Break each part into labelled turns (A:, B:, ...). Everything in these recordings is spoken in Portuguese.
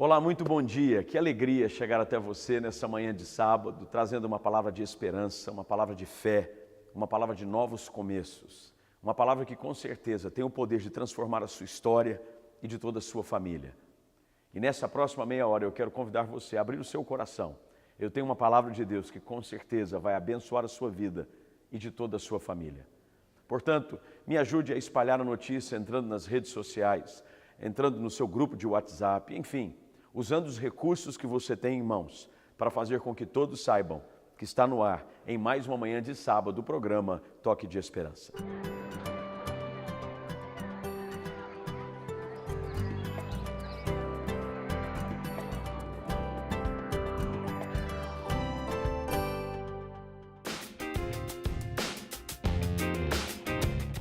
A: Olá, muito bom dia. Que alegria chegar até você nessa manhã de sábado, trazendo uma palavra de esperança, uma palavra de fé, uma palavra de novos começos, uma palavra que com certeza tem o poder de transformar a sua história e de toda a sua família. E nessa próxima meia hora eu quero convidar você a abrir o seu coração. Eu tenho uma palavra de Deus que com certeza vai abençoar a sua vida e de toda a sua família. Portanto, me ajude a espalhar a notícia entrando nas redes sociais, entrando no seu grupo de WhatsApp, enfim, usando os recursos que você tem em mãos para fazer com que todos saibam que está no ar, em mais uma manhã de sábado, o programa Toque de Esperança.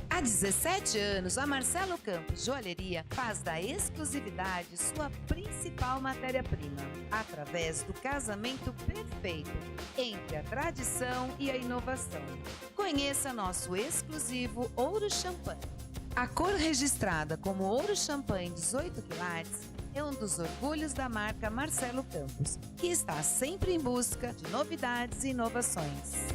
B: Há 17 anos, a Marcelo Campos Joalheria faz da exclusividade sua principal matéria-prima, através do casamento perfeito entre a tradição e a inovação. Conheça nosso exclusivo Ouro Champanhe. A cor registrada como Ouro Champanhe 18 quilates é um dos orgulhos da marca Marcelo Campos, que está sempre em busca de novidades e inovações.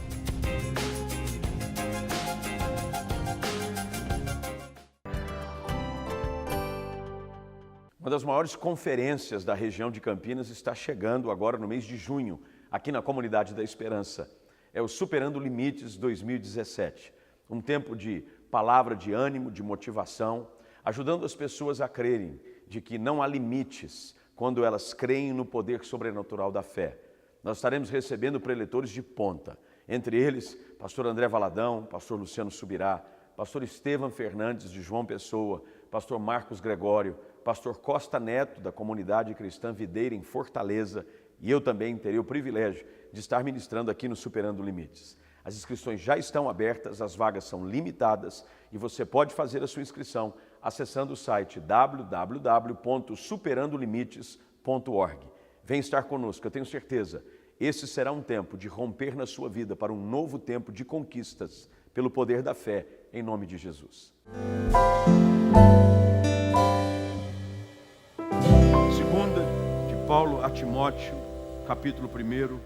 A: Uma das maiores conferências da região de Campinas está chegando agora no mês de junho, aqui na Comunidade da Esperança. É o Superando Limites 2017. Um tempo de palavra de ânimo, de motivação, ajudando as pessoas a crerem de que não há limites quando elas creem no poder sobrenatural da fé. Nós estaremos recebendo preletores de ponta, entre eles, pastor André Valadão, pastor Luciano Subirá, pastor Estevam Fernandes de João Pessoa, pastor Marcos Gregório, pastor Costa Neto, da Comunidade Cristã Videira, em Fortaleza, e eu também terei o privilégio de estar ministrando aqui no Superando Limites. As inscrições já estão abertas, as vagas são limitadas e você pode fazer a sua inscrição acessando o site www.superandolimites.org. Vem estar conosco, eu tenho certeza, esse será um tempo de romper na sua vida para um novo tempo de conquistas, pelo poder da fé, em nome de Jesus. Paulo a Timóteo, capítulo 1,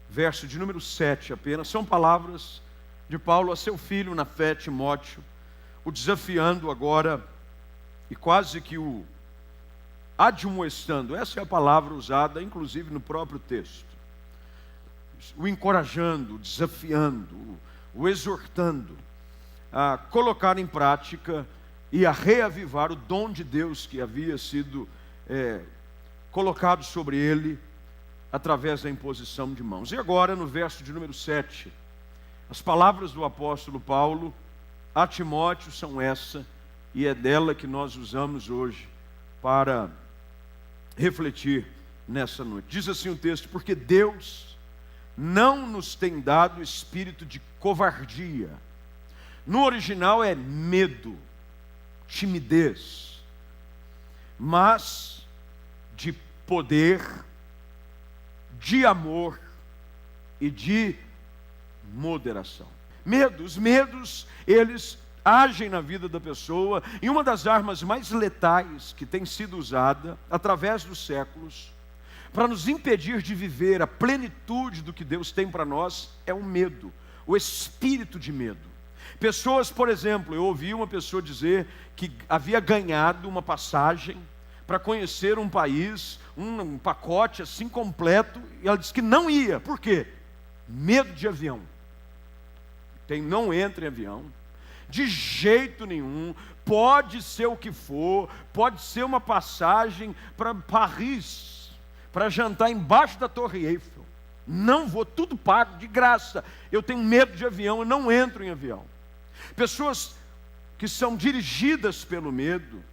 A: verso de número 7 apenas. São palavras de Paulo a seu filho na fé, Timóteo, o desafiando agora e quase que o admoestando. Essa é a palavra usada, inclusive, no próprio texto. O encorajando, o desafiando, o exortando a colocar em prática e a reavivar o dom de Deus que havia sido colocado sobre ele através da imposição de mãos. E agora, no verso de número 7, as palavras do apóstolo Paulo a Timóteo são essa, e é dela que nós usamos hoje para refletir nessa noite. Diz assim o texto: porque Deus não nos tem dado espírito de covardia. No original é medo, timidez, mas de poder, de amor e de moderação. Os medos, eles agem na vida da pessoa, e uma das armas mais letais que tem sido usada através dos séculos para nos impedir de viver a plenitude do que Deus tem para nós é o medo, o espírito de medo. Pessoas, por exemplo, eu ouvi uma pessoa dizer que havia ganhado uma passagem para conhecer um país, um pacote assim completo, e ela disse que não ia. Por quê? Medo de avião. Não entra em avião, de jeito nenhum, pode ser o que for, pode ser uma passagem para Paris, para jantar embaixo da Torre Eiffel. Não vou, tudo pago, de graça. Eu tenho medo de avião, eu não entro em avião. Pessoas que são dirigidas pelo medo,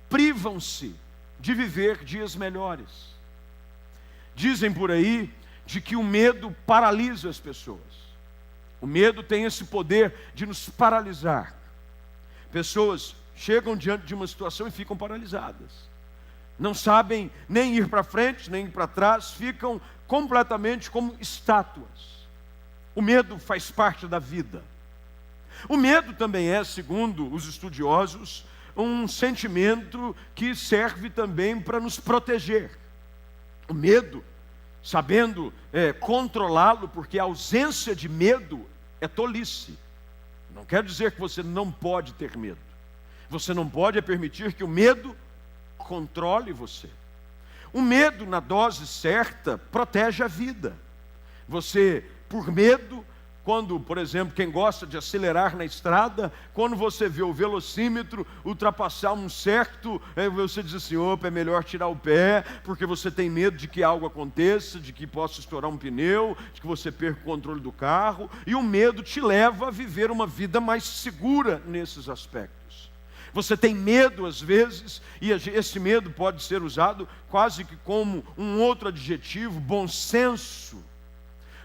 A: privam-se de viver dias melhores. Dizem por aí de que o medo paralisa as pessoas. O medo tem esse poder de nos paralisar. Pessoas chegam diante de uma situação e ficam paralisadas. Não sabem nem ir para frente, nem ir para trás, ficam completamente como estátuas. O medo faz parte da vida. O medo também é, segundo os estudiosos, um sentimento que serve também para nos proteger. O medo, sabendo controlá-lo, porque a ausência de medo é tolice. Não quer dizer que você não pode ter medo. Você não pode permitir que o medo controle você. O medo, na dose certa, protege a vida. Você, por medo, quando, por exemplo, quem gosta de acelerar na estrada, quando você vê o velocímetro ultrapassar um certo, você diz assim, opa, é melhor tirar o pé, porque você tem medo de que algo aconteça, de que possa estourar um pneu, de que você perca o controle do carro, e o medo te leva a viver uma vida mais segura nesses aspectos. Você tem medo às vezes, e esse medo pode ser usado quase que como um outro adjetivo, bom senso,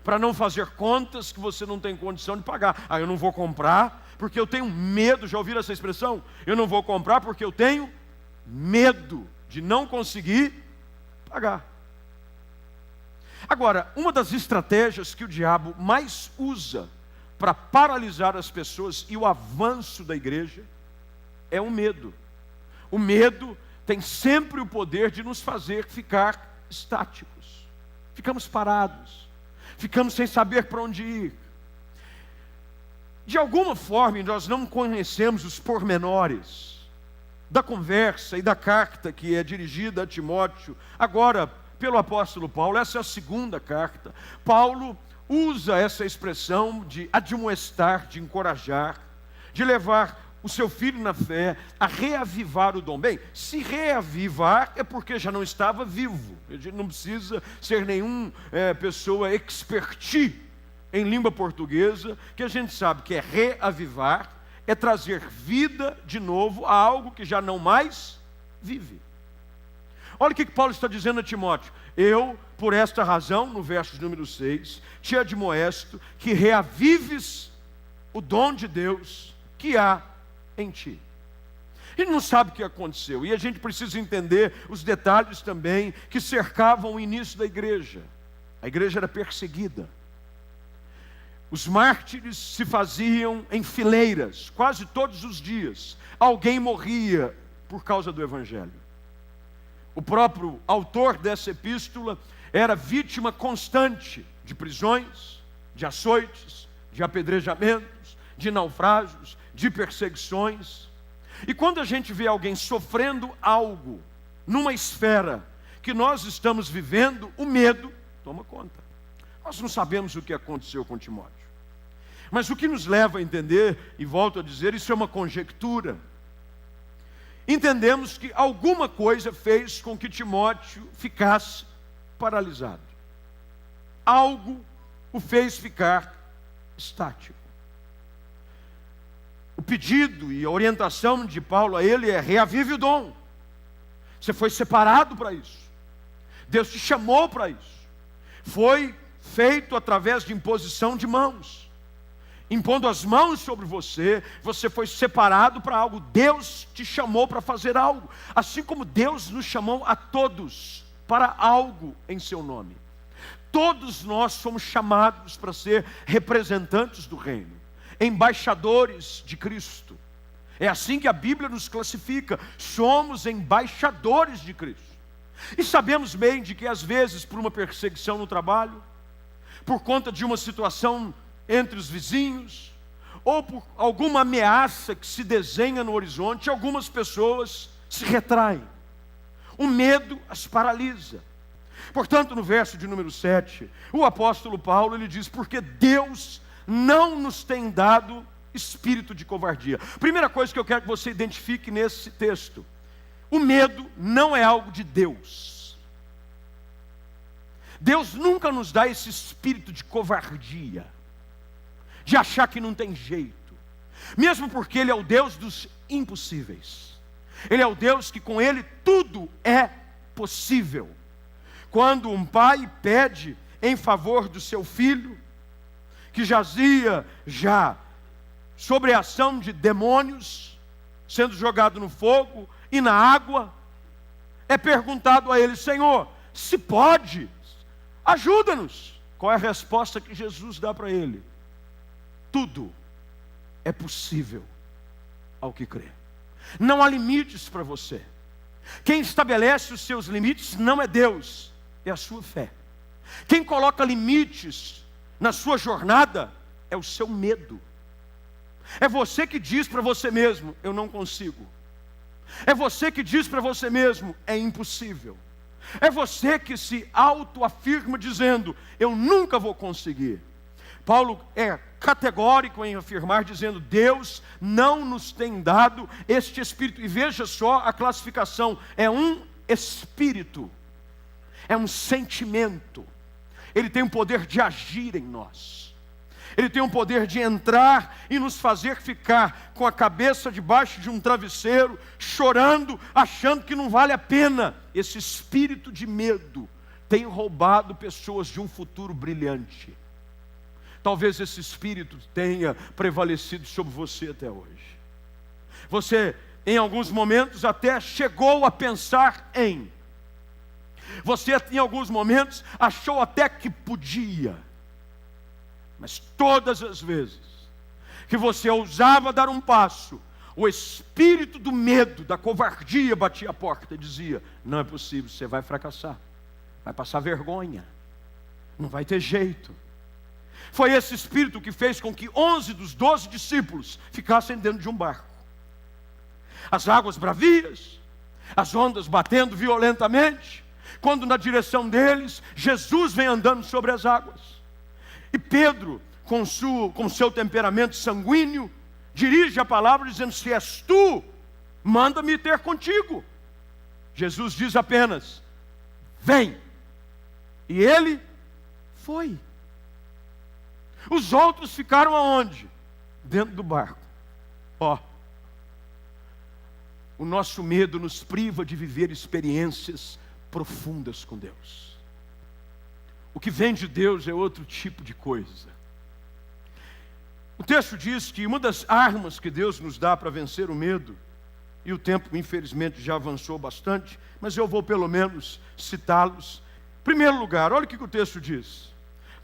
A: para não fazer contas que você não tem condição de pagar. Eu não vou comprar porque eu tenho medo. Já ouviram essa expressão? Eu não vou comprar porque eu tenho medo de não conseguir pagar. Agora, uma das estratégias que o diabo mais usa para paralisar as pessoas e o avanço da igreja é o medo. O medo tem sempre o poder de nos fazer ficar estáticos. Ficamos parados. Ficamos sem saber para onde ir. De alguma forma, nós não conhecemos os pormenores da conversa e da carta que é dirigida a Timóteo, agora pelo apóstolo Paulo. Essa é a segunda carta. Paulo usa essa expressão de admoestar, de encorajar, de levar o seu filho na fé a reavivar o dom. Bem, se reavivar é porque já não estava vivo. A gente não precisa ser nenhum pessoa experti em língua portuguesa, que a gente sabe que é reavivar, é trazer vida de novo a algo que já não mais vive. Olha o que Paulo está dizendo a Timóteo. Eu, por esta razão, no verso número 6, te admoesto que reavives o dom de Deus que há em ti. Ele não sabe o que aconteceu, e a gente precisa entender os detalhes também que cercavam o início da igreja. A igreja era perseguida. Os mártires se faziam em fileiras, quase todos os dias. Alguém morria por causa do evangelho. O próprio autor dessa epístola era vítima constante de prisões, de açoites, de apedrejamentos, de naufrágios, de perseguições. E quando a gente vê alguém sofrendo algo numa esfera que nós estamos vivendo, o medo toma conta. Nós não sabemos o que aconteceu com Timóteo, mas o que nos leva a entender, e volto a dizer, isso é uma conjectura. Entendemos que alguma coisa fez com que Timóteo ficasse paralisado. Algo o fez ficar estático. O pedido e a orientação de Paulo a ele é: reavive o dom. Você foi separado para isso. Deus te chamou para isso. Foi feito através de imposição de mãos. Impondo as mãos sobre você, você foi separado para algo. Deus te chamou para fazer algo. Assim como Deus nos chamou a todos para algo em seu nome. Todos nós somos chamados para ser representantes do reino, embaixadores de Cristo. É assim que a Bíblia nos classifica. Somos embaixadores de Cristo. E sabemos bem de que às vezes, por uma perseguição no trabalho, por conta de uma situação entre os vizinhos, ou por alguma ameaça que se desenha no horizonte, algumas pessoas se retraem. O medo as paralisa. Portanto, no verso de número 7, o apóstolo Paulo ele diz: porque Deus não nos tem dado espírito de covardia. Primeira coisa que eu quero que você identifique nesse texto: o medo não é algo de Deus. Deus nunca nos dá esse espírito de covardia, de achar que não tem jeito, mesmo porque Ele é o Deus dos impossíveis. Ele é o Deus que com Ele tudo é possível. Quando um pai pede em favor do seu filho, que jazia já sobre a ação de demônios, sendo jogado no fogo e na água, é perguntado a ele: Senhor, se pode, ajuda-nos. Qual é a resposta que Jesus dá para ele? Tudo é possível ao que crê. Não há limites para você. Quem estabelece os seus limites não é Deus, é a sua fé. Quem coloca limites na sua jornada é o seu medo. É você que diz para você mesmo: eu não consigo. É você que diz para você mesmo: é impossível. É você que se autoafirma dizendo: eu nunca vou conseguir. Paulo é categórico em afirmar, dizendo: Deus não nos tem dado este espírito. E veja só a classificação: é um espírito, é um sentimento. Ele tem o poder de agir em nós. Ele tem o poder de entrar e nos fazer ficar com a cabeça debaixo de um travesseiro, chorando, achando que não vale a pena. Esse espírito de medo tem roubado pessoas de um futuro brilhante. Talvez esse espírito tenha prevalecido sobre você até hoje. Você, em alguns momentos, até chegou a pensar em. Você, em alguns momentos, achou até que podia. Mas todas as vezes que você ousava dar um passo, o espírito do medo, da covardia batia a porta e dizia: não é possível, você vai fracassar, vai passar vergonha, não vai ter jeito. Foi esse espírito que fez com que 11 dos 12 discípulos ficassem dentro de um barco. As águas bravias, as ondas batendo violentamente, quando na direção deles, Jesus vem andando sobre as águas. E Pedro, com seu temperamento sanguíneo, dirige a palavra dizendo: se és tu, manda-me ter contigo. Jesus diz apenas: vem. E ele foi. Os outros ficaram aonde? Dentro do barco. O nosso medo nos priva de viver experiências profundas com Deus. O que vem de Deus é outro tipo de coisa. O texto diz que uma das armas que Deus nos dá para vencer o medo, e o tempo infelizmente já avançou bastante, mas eu vou pelo menos citá-los. Em primeiro lugar, olha o que o texto diz: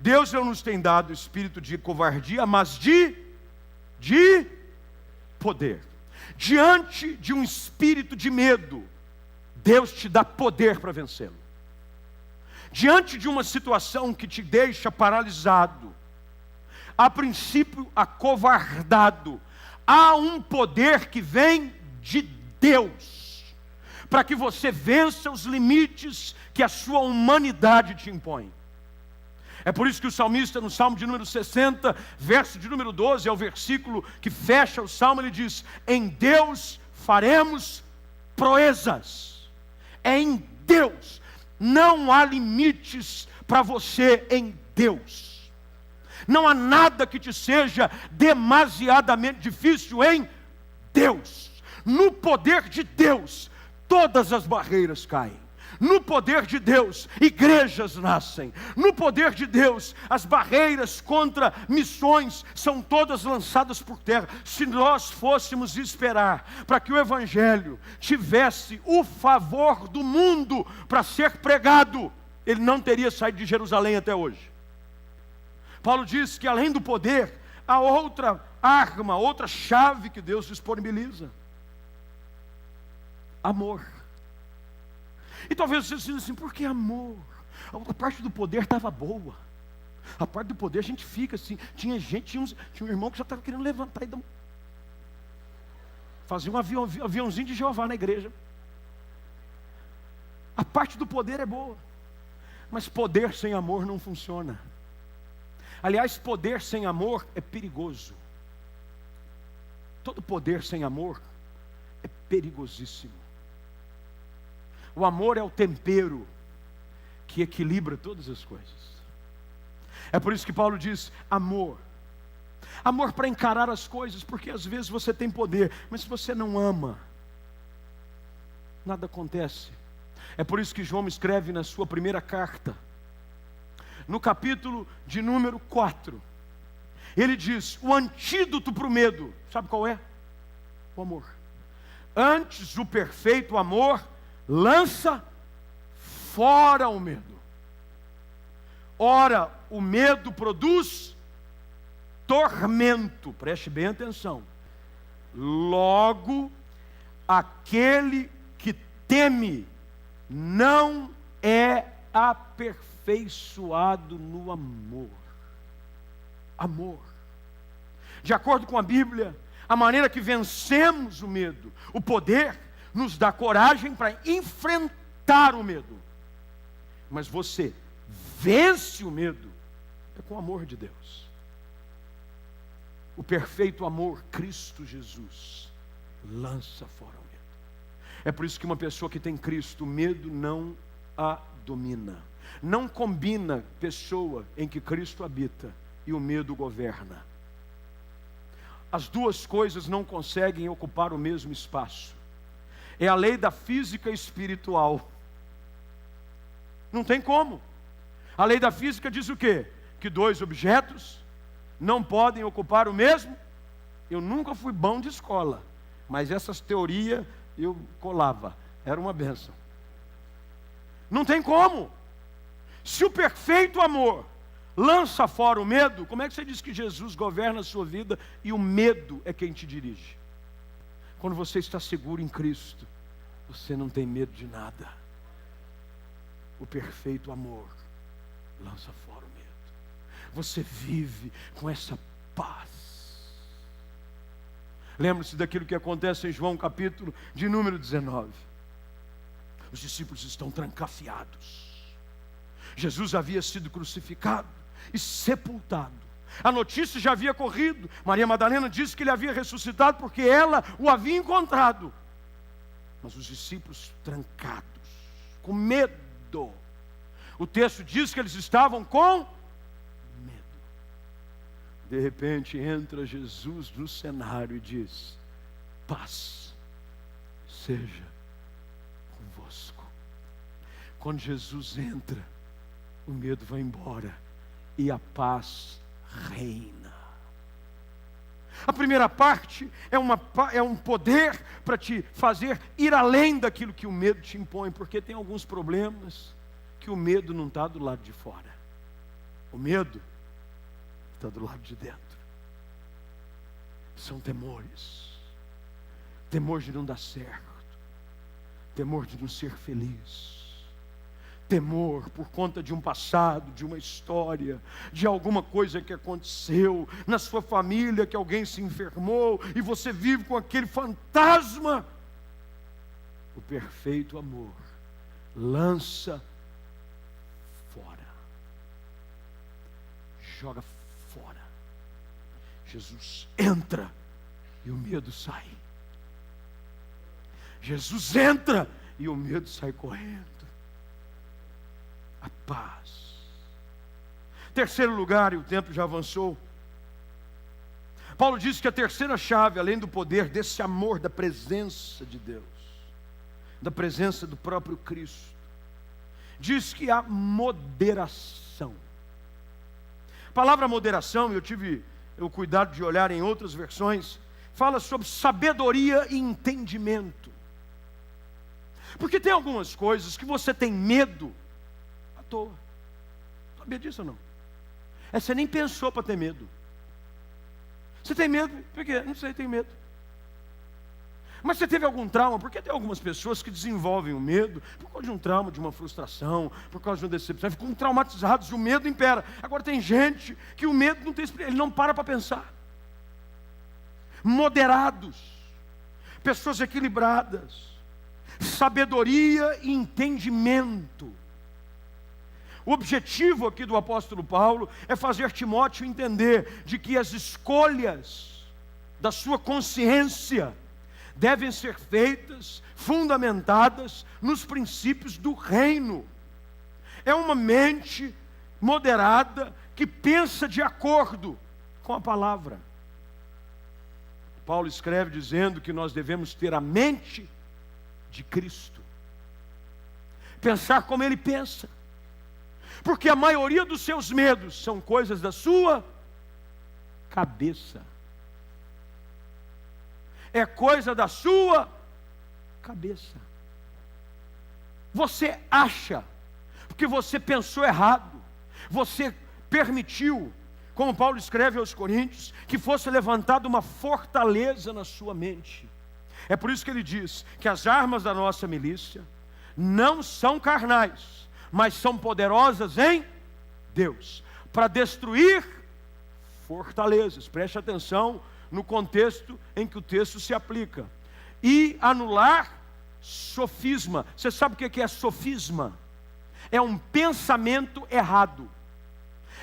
A: Deus não nos tem dado espírito de covardia, mas de poder. Diante de um espírito de medo, Deus te dá poder para vencê-lo. Diante de uma situação que te deixa paralisado, a princípio acovardado, há um poder que vem de Deus, para que você vença os limites que a sua humanidade te impõe. É por isso que o salmista, no Salmo de número 60, verso de número 12, é o versículo que fecha o Salmo, ele diz: em Deus faremos proezas. É em Deus. Não há limites para você em Deus. Não há nada que te seja demasiadamente difícil em Deus. No poder de Deus, todas as barreiras caem. No poder de Deus, igrejas nascem. No poder de Deus, as barreiras contra missões são todas lançadas por terra. Se nós fôssemos esperar para que o Evangelho tivesse o favor do mundo para ser pregado, ele não teria saído de Jerusalém até hoje. Paulo diz que além do poder, há outra arma, outra chave que Deus disponibiliza: amor. E talvez você diga assim: por que amor? A parte do poder estava boa. A parte do poder a gente fica assim. Tinha um irmão que já estava querendo levantar e fazer um aviãozinho de Jeová na igreja. A parte do poder é boa, mas poder sem amor não funciona. Aliás, poder sem amor é perigoso. Todo poder sem amor é perigosíssimo. O amor é o tempero que equilibra todas as coisas. É por isso que Paulo diz: amor. Amor para encarar as coisas, porque às vezes você tem poder, mas se você não ama, nada acontece. É por isso que João escreve na sua primeira carta, no capítulo de número 4, ele diz: o antídoto para o medo, sabe qual é? O amor. Antes, o perfeito amor lança fora o medo. Ora, o medo produz tormento. Preste bem atenção. Logo, aquele que teme não é aperfeiçoado no amor. Amor. De acordo com a Bíblia, a maneira que vencemos o medo, o poder, nos dá coragem para enfrentar o medo. Mas você vence o medo com o amor de Deus. O perfeito amor, Cristo Jesus, lança fora o medo. É por isso que uma pessoa que tem Cristo, o medo não a domina. Não combina pessoa em que Cristo habita e o medo governa. As duas coisas não conseguem ocupar o mesmo espaço. É a lei da física espiritual. Não tem como. A lei da física diz o quê? Que dois objetos não podem ocupar o mesmo. Eu nunca fui bom de escola, mas essas teorias eu colava. Era uma bênção. Não tem como. Se o perfeito amor lança fora o medo, como é que você diz que Jesus governa a sua vida e o medo é quem te dirige? Quando você está seguro em Cristo, você não tem medo de nada. O perfeito amor lança fora o medo. Você vive com essa paz. Lembre-se daquilo que acontece em João capítulo de número 19. Os discípulos estão trancafiados. Jesus havia sido crucificado e sepultado. A notícia já havia corrido. Maria Madalena disse que ele havia ressuscitado porque ela o havia encontrado. Mas os discípulos trancados, com medo. O texto diz que eles estavam com medo. De repente entra Jesus no cenário e diz: paz seja convosco. Quando Jesus entra, o medo vai embora e a paz reina. A primeira parte é um poder para te fazer ir além daquilo que o medo te impõe, porque tem alguns problemas que o medo não está do lado de fora. O medo está do lado de dentro. São temores. Temor de não dar certo. Temor de não ser feliz. Temor por conta de um passado, de uma história, de alguma coisa que aconteceu na sua família, que alguém se enfermou e você vive com aquele fantasma. O perfeito amor lança fora, joga fora. Jesus entra e o medo sai. Jesus entra e o medo sai correndo. A paz. Terceiro lugar, e o tempo já avançou. Paulo diz que a terceira chave, além do poder desse amor, da presença de Deus, da presença do próprio Cristo, diz que há moderação. A palavra moderação, eu tive o cuidado de olhar em outras versões, fala sobre sabedoria e entendimento. Porque tem algumas coisas que você tem medo à toa. Sabia disso ou não? Você nem pensou para ter medo. Você tem medo? Por quê? Não sei, tem medo. Mas você teve algum trauma? Porque tem algumas pessoas que desenvolvem o medo por causa de um trauma, de uma frustração, por causa de uma decepção, ficam traumatizados e o medo impera. Agora tem gente que o medo não tem, ele não para pensar. Moderados, pessoas equilibradas, sabedoria e entendimento. O objetivo aqui do apóstolo Paulo é fazer Timóteo entender de que as escolhas da sua consciência devem ser feitas, fundamentadas nos princípios do reino. É uma mente moderada que pensa de acordo com a palavra. Paulo escreve dizendo que nós devemos ter a mente de Cristo. Pensar como Ele pensa. Porque a maioria dos seus medos são coisas da sua cabeça. É coisa da sua cabeça. Você acha, porque você pensou errado, você permitiu, como Paulo escreve aos Coríntios, que fosse levantada uma fortaleza na sua mente. É por isso que ele diz que as armas da nossa milícia não são carnais, mas são poderosas em Deus, para destruir fortalezas. Preste atenção no contexto em que o texto se aplica. E anular sofisma. Você sabe o que é sofisma? É um pensamento errado.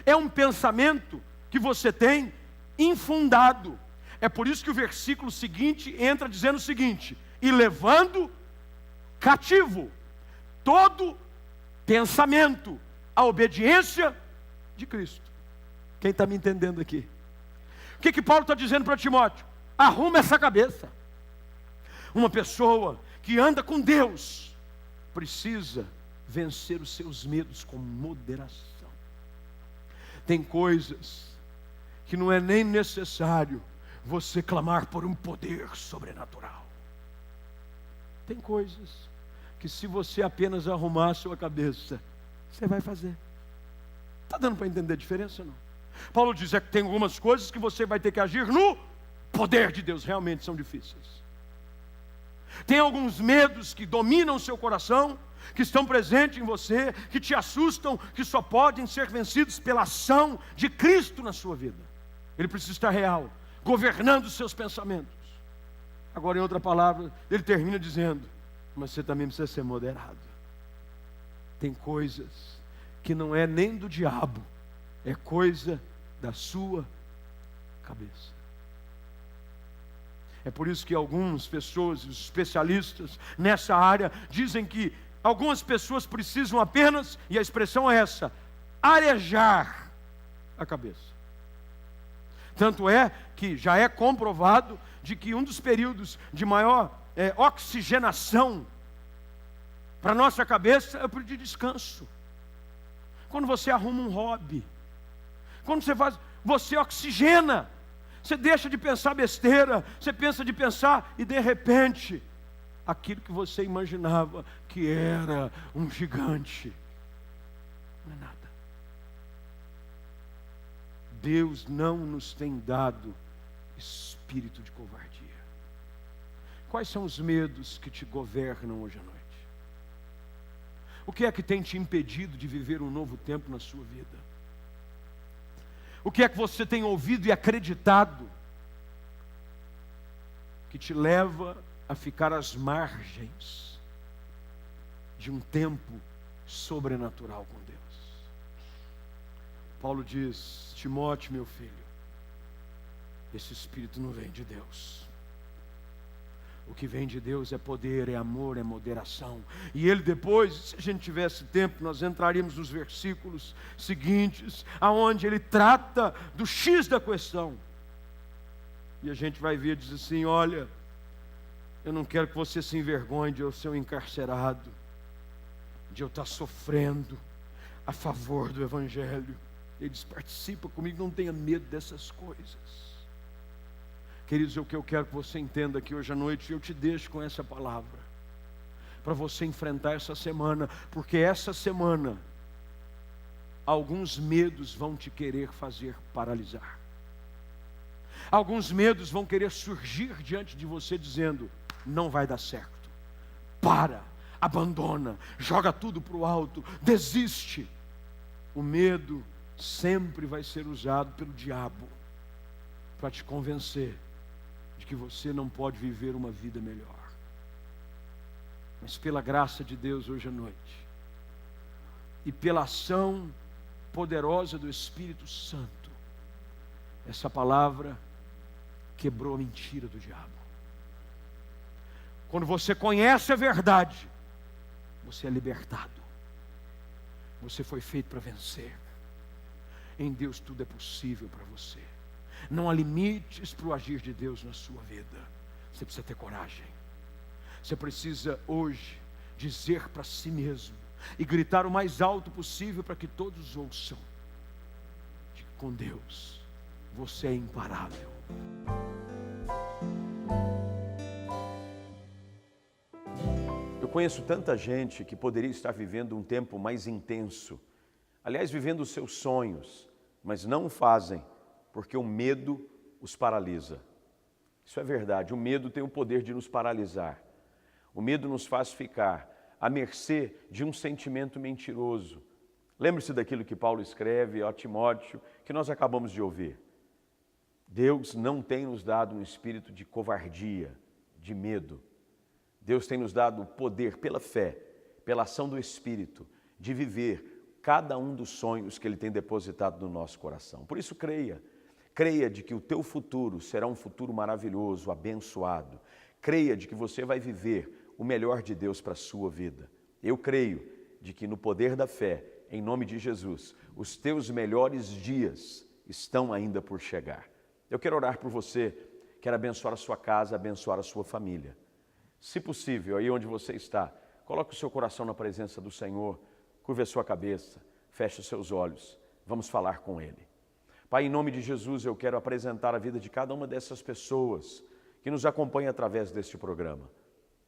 A: É um pensamento que você tem infundado. É por isso que o versículo seguinte entra dizendo o seguinte: e levando cativo todo pensamento à obediência de Cristo. Quem está me entendendo aqui? O que Paulo está dizendo para Timóteo? Arruma essa cabeça. Uma pessoa que anda com Deus precisa vencer os seus medos com moderação. Tem coisas que não é nem necessário você clamar por um poder sobrenatural. Tem coisas que se você apenas arrumar a sua cabeça, você vai fazer. Está dando para entender a diferença ou não? Paulo diz que tem algumas coisas que você vai ter que agir no poder de Deus, realmente são difíceis. Tem alguns medos que dominam o seu coração, que estão presentes em você, que te assustam, que só podem ser vencidos pela ação de Cristo na sua vida. Ele precisa estar real, governando os seus pensamentos. Agora, em outra palavra, ele termina dizendo: mas você também precisa ser moderado. Tem coisas que não é nem do diabo, é coisa da sua cabeça. É por isso que algumas pessoas, os especialistas nessa área, dizem que algumas pessoas precisam apenas, e a expressão é essa, arejar a cabeça. Tanto é que já é comprovado de que um dos períodos de maior oxigenação para a nossa cabeça é o período de descanso. Quando você arruma um hobby, quando você oxigena, você deixa de pensar besteira, você pensa de pensar e de repente, aquilo que você imaginava que era um gigante, não é nada. Deus não nos tem dado espírito de covardia. Quais são os medos que te governam hoje à noite? O que é que tem te impedido de viver um novo tempo na sua vida? O que é que você tem ouvido e acreditado que te leva a ficar às margens de um tempo sobrenatural com Deus? Paulo diz: Timóteo, meu filho, esse espírito não vem de Deus. O que vem de Deus é poder, é amor, é moderação. E ele depois, se a gente tivesse tempo, nós entraríamos nos versículos seguintes, aonde ele trata do X da questão. E a gente vai ver, diz assim: olha, eu não quero que você se envergonhe de eu ser um encarcerado, de eu estar sofrendo a favor do Evangelho. Ele diz: participa comigo, não tenha medo dessas coisas. Queridos, o que eu quero que você entenda aqui hoje à noite, eu te deixo com essa palavra, para você enfrentar essa semana, porque essa semana, alguns medos vão te querer fazer paralisar. Alguns medos vão querer surgir diante de você dizendo: não vai dar certo, para, abandona, joga tudo para o alto, desiste. O medo sempre vai ser usado pelo diabo para te convencer de que você não pode viver uma vida melhor. Mas pela graça de Deus hoje à noite, e pela ação poderosa do Espírito Santo, essa palavra quebrou a mentira do diabo. Quando você conhece a verdade, você é libertado. Você foi feito para vencer. Em Deus tudo é possível para você. Não há limites para o agir de Deus na sua vida. Você precisa ter coragem. Você precisa hoje dizer para si mesmo e gritar o mais alto possível para que todos ouçam, de que com Deus você é imparável.
C: Eu conheço tanta gente que poderia estar vivendo um tempo mais intenso, aliás, vivendo os seus sonhos, mas não o fazem porque o medo os paralisa. Isso é verdade. O medo tem o poder de nos paralisar. O medo nos faz ficar à mercê de um sentimento mentiroso. Lembre-se daquilo que Paulo escreve a Timóteo, que nós acabamos de ouvir. Deus não tem nos dado um espírito de covardia, de medo. Deus tem nos dado o poder pela fé, pela ação do Espírito, de viver cada um dos sonhos que Ele tem depositado no nosso coração. Por isso creia. Creia de que o teu futuro será um futuro maravilhoso, abençoado. Creia de que você vai viver o melhor de Deus para a sua vida. Eu creio de que no poder da fé, em nome de Jesus, os teus melhores dias estão ainda por chegar. Eu quero orar por você, quero abençoar a sua casa, abençoar a sua família. Se possível, aí onde você está, coloque o seu coração na presença do Senhor, curve a sua cabeça, feche os seus olhos, vamos falar com Ele. Pai, em nome de Jesus, eu quero apresentar a vida de cada uma dessas pessoas que nos acompanham através deste programa.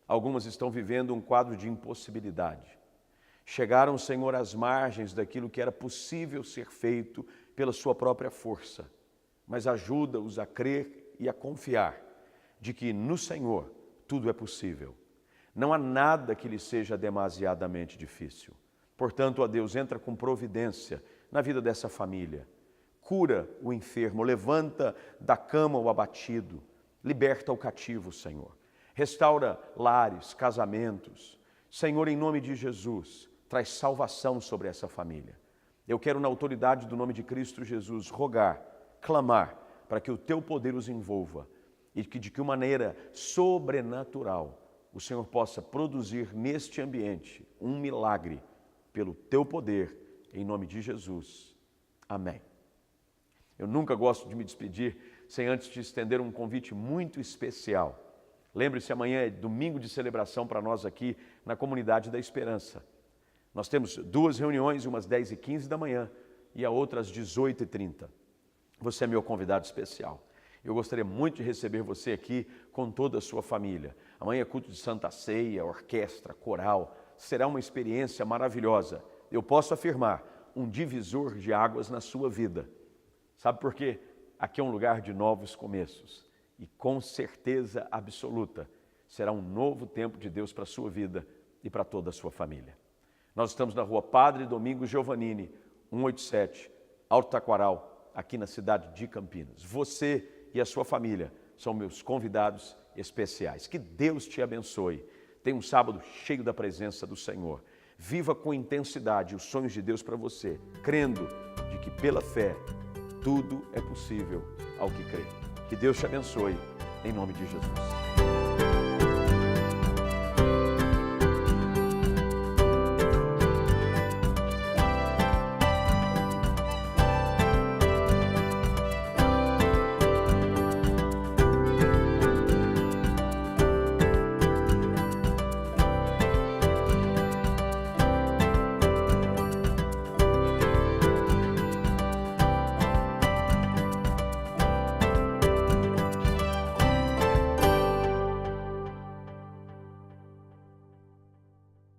C: Algumas estão vivendo um quadro de impossibilidade. Chegaram, Senhor, às margens daquilo que era possível ser feito pela sua própria força, mas ajuda-os a crer e a confiar de que no Senhor tudo é possível. Não há nada que lhe seja demasiadamente difícil. Portanto, ó Deus, entra com providência na vida dessa família. Cura o enfermo, levanta da cama o abatido, liberta o cativo, Senhor. Restaura lares, casamentos. Senhor, em nome de Jesus, traz salvação sobre essa família. Eu quero, na autoridade do nome de Cristo Jesus, rogar, clamar, para que o teu poder os envolva e que de que maneira sobrenatural o Senhor possa produzir neste ambiente um milagre pelo teu poder, em nome de Jesus. Amém. Eu nunca gosto de me despedir sem antes te estender um convite muito especial. Lembre-se, amanhã é domingo de celebração para nós aqui na Comunidade da Esperança. Nós temos 2 reuniões, umas 10h15 da manhã e a outra às 18h30. Você é meu convidado especial. Eu gostaria muito de receber você aqui com toda a sua família. Amanhã é culto de Santa Ceia, orquestra, coral. Será uma experiência maravilhosa. Eu posso afirmar, um divisor de águas na sua vida. Sabe por quê? Aqui é um lugar de novos começos. E com certeza absoluta, será um novo tempo de Deus para a sua vida e para toda a sua família. Nós estamos na rua Padre Domingos Giovannini, 187, Alto Taquaral, aqui na cidade de Campinas. Você e a sua família são meus convidados especiais. Que Deus te abençoe. Tenha um sábado cheio da presença do Senhor. Viva com intensidade os sonhos de Deus para você, crendo de que pela fé tudo é possível ao que crê. Que Deus te abençoe, em nome de Jesus.